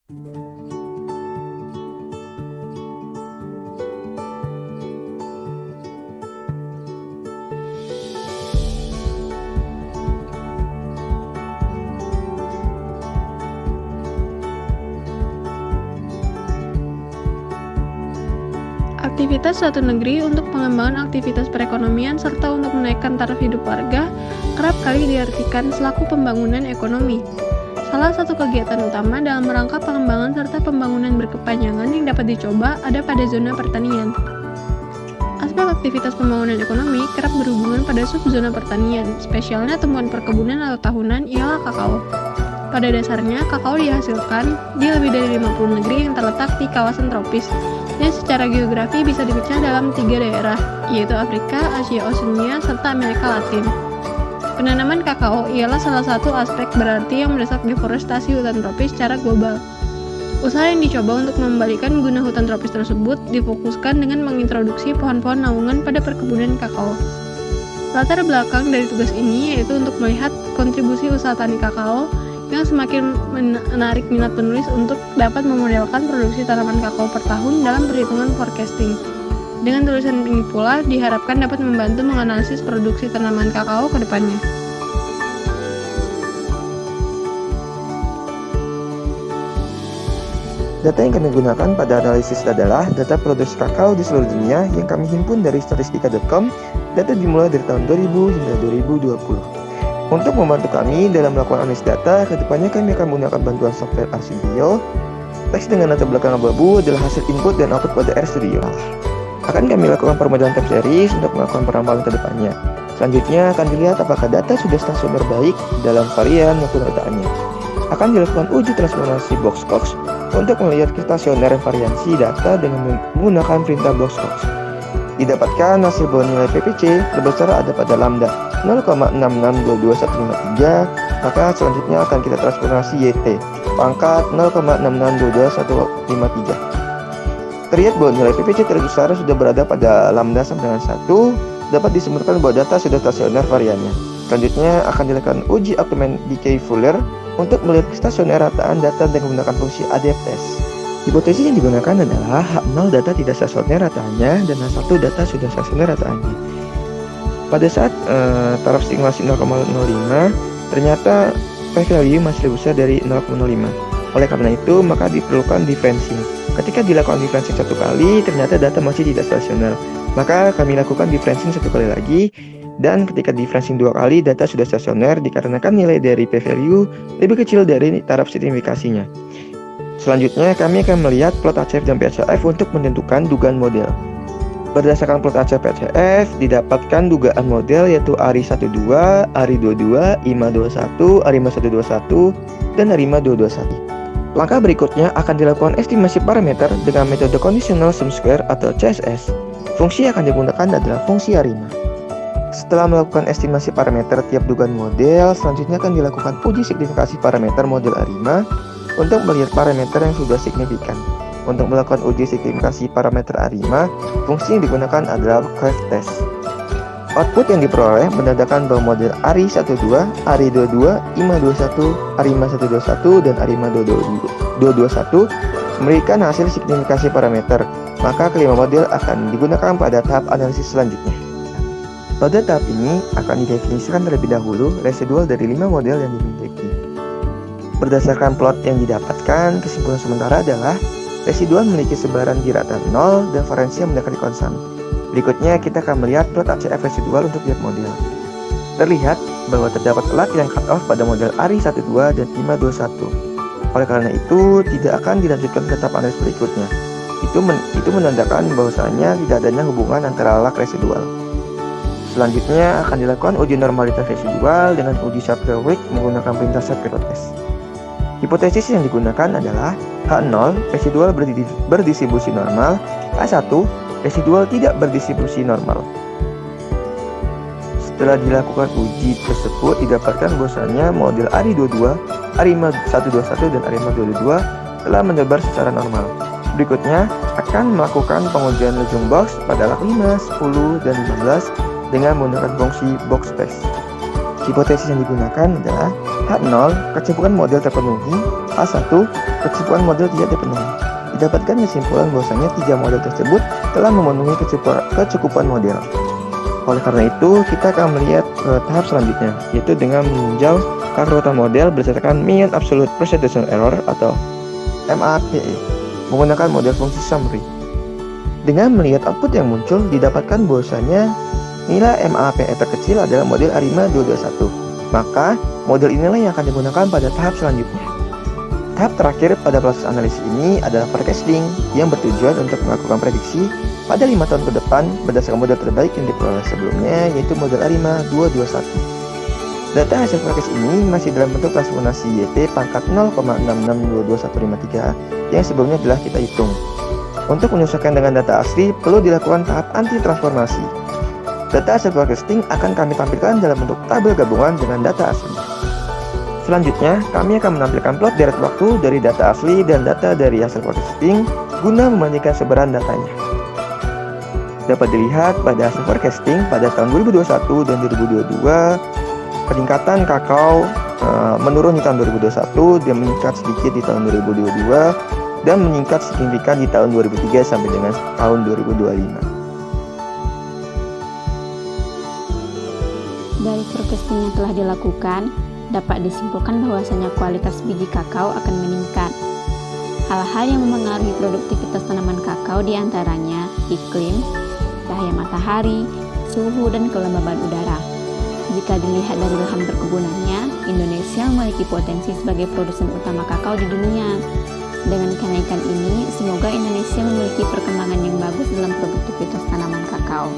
Aktivitas suatu negeri untuk pengembangan aktivitas perekonomian serta untuk menaikkan taraf hidup warga kerap kali diartikan selaku pembangunan ekonomi. Salah satu kegiatan utama dalam rangka pengembangan serta pembangunan berkepanjangan yang dapat dicoba ada pada zona pertanian. Aspek aktivitas pembangunan ekonomi kerap berhubungan pada subzona pertanian, spesialnya tumbuhan perkebunan atau tahunan ialah kakao. Pada dasarnya, kakao dihasilkan di lebih dari 50 negeri yang terletak di kawasan tropis, dan secara geografi bisa dipecah dalam 3 daerah, yaitu Afrika, Asia Oseania, serta Amerika Latin. Penanaman kakao ialah salah satu aspek berarti yang mendesak deforestasi hutan tropis secara global. Usaha yang dicoba untuk mengembalikan guna hutan tropis tersebut difokuskan dengan mengintroduksi pohon-pohon naungan pada perkebunan kakao. Latar belakang dari tugas ini yaitu untuk melihat kontribusi usaha tani kakao yang semakin menarik minat penulis untuk dapat memodelkan produksi tanaman kakao per tahun dalam perhitungan forecasting. Dengan tulisan ini pula diharapkan dapat membantu menganalisis produksi tanaman kakao ke depannya. Data yang kami gunakan pada analisis adalah data produksi kakao di seluruh dunia yang kami himpun dari statistika.com. Data dimulai dari tahun 2000 hingga 2020. Untuk membantu kami dalam melakukan analisis data, kedepannya kami akan menggunakan bantuan software RStudio. Teks dengan latar belakang abu-abu adalah hasil input dan output pada RStudio. Akan kami lakukan permodelan time series untuk melakukan perambalan ke depannya. Selanjutnya akan dilihat apakah data sudah stasioner baik dalam varian maupun letakannya. Akan dilakukan uji transformasi Boxcox untuk melihat stasioner variansi data dengan menggunakan perintah Boxcox. Didapatkan hasil bahwa nilai PPC terbesar ada pada lambda 0,66225153, maka selanjutnya akan kita transformasi YT pangkat 0,66225153. Terlihat bahwa nilai PPC terbesar sudah berada pada lambda sama dengan 1, dapat disebutkan bahwa data sudah stasioner variannya. Selanjutnya akan dilakukan uji Automated Decay Fuller untuk melihat stasioner rataan data dengan menggunakan fungsi ADF-test. Hipotesis yang digunakan adalah H0 data tidak stasioner rataannya dan H1 data sudah stasioner rataannya. Pada saat taraf stimulasi 0,05, ternyata p-value masih lebih besar dari 0,05. Oleh karena itu, maka diperlukan differencing. Ketika dilakukan differencing satu kali, ternyata data masih tidak stasioner. Maka kami lakukan differencing satu kali lagi, dan ketika differencing 2 kali, data sudah stasioner dikarenakan nilai dari p-value lebih kecil dari taraf signifikasinya. Selanjutnya, kami akan melihat plot HCF dan PHCF untuk menentukan dugaan model. Berdasarkan plot HCF PHCF, didapatkan dugaan model yaitu ARI12, ARI22, IMA21, ARIMA121, dan ARIMA221. Langkah berikutnya akan dilakukan estimasi parameter dengan metode Conditional Sum Square atau CSS. Fungsi yang akan digunakan adalah fungsi ARIMA. Setelah melakukan estimasi parameter tiap dugaan model, selanjutnya akan dilakukan uji signifikasi parameter model ARIMA untuk melihat parameter yang sudah signifikan. Untuk melakukan uji signifikasi parameter ARIMA, fungsi yang digunakan adalah curve test. Output yang diperoleh menandakan bahwa model ARI12, ARI22, IMA21, ARIMA121, dan ARIMA221 memberikan hasil signifikasi parameter. Maka kelima model akan digunakan pada tahap analisis selanjutnya. Pada tahap ini akan didefinisikan terlebih dahulu residual dari 5 model yang dimiliki. Berdasarkan plot yang didapatkan, kesimpulan sementara adalah residual memiliki sebaran di rata 0 dan variansi yang mendekati konstan. Berikutnya kita akan melihat plot HCF residual untuk tiap model. Terlihat bahwa terdapat latihan cutoff pada model ARI12 dan IMA21. Oleh karena itu, tidak akan dilanjutkan ke tahap analisis berikutnya. Itu menandakan bahwasanya tidak adanya hubungan antara lag residual. Selanjutnya akan dilakukan uji normalitas residual dengan uji Shapiro-Wilk menggunakan perintah Shapiro test. Hipotesis yang digunakan adalah H0 residual berdistribusi normal, H1 residual tidak berdistribusi normal. Setelah dilakukan uji tersebut, didapatkan bahwasanya model ARI22, ARIMA121, dan ARIMA222 telah menyebar secara normal. Berikutnya akan melakukan pengujian Legend-Box pada lag 5, 10, dan 15 dengan menggunakan fungsi box test. Hipotesis yang digunakan adalah H0 kecenderungan model terpenuhi, A1, kecukupan model tidak dipenuhi. Didapatkan kesimpulan bahwasanya 3 model tersebut telah memenuhi kecukupan model. Oleh karena itu, kita akan melihat ke tahap selanjutnya, yaitu dengan meninjau keakuratan model berdasarkan Mean Absolute Precision Error atau MAPE menggunakan model fungsi summary. Dengan melihat output yang muncul, didapatkan bahwasanya nilai MAPE terkecil adalah model ARIMA 221. Maka, model inilah yang akan digunakan pada tahap selanjutnya. Tahap terakhir pada proses analisis ini adalah forecasting yang bertujuan untuk melakukan prediksi pada 5 tahun ke depan berdasarkan model terbaik yang diperoleh sebelumnya, yaitu model ARIMA 221. Data hasil forecast ini masih dalam bentuk transformasi YT pangkat 0,66225153 yang sebelumnya telah kita hitung. Untuk menyesuaikan dengan data asli, perlu dilakukan tahap anti-transformasi. Data hasil forecasting akan kami tampilkan dalam bentuk tabel gabungan dengan data asli. Selanjutnya, kami akan menampilkan plot deret waktu dari data asli dan data dari hasil forecasting guna membandingkan sebaran datanya. Dapat dilihat pada hasil forecasting pada tahun 2021 dan 2022, peningkatan kakao menurun di tahun 2021 dan meningkat sedikit di tahun 2022 dan meningkat signifikan di tahun 2003 sampai dengan tahun 2025. Dari forecasting yang telah dilakukan, dapat disimpulkan bahwasanya kualitas biji kakao akan meningkat. Hal-hal yang mempengaruhi produktivitas tanaman kakao diantaranya iklim, cahaya matahari, suhu, dan kelembaban udara. Jika dilihat dari lahan perkebunannya, Indonesia memiliki potensi sebagai produsen utama kakao di dunia. Dengan kenaikan ini, semoga Indonesia memiliki perkembangan yang bagus dalam produktivitas tanaman kakao.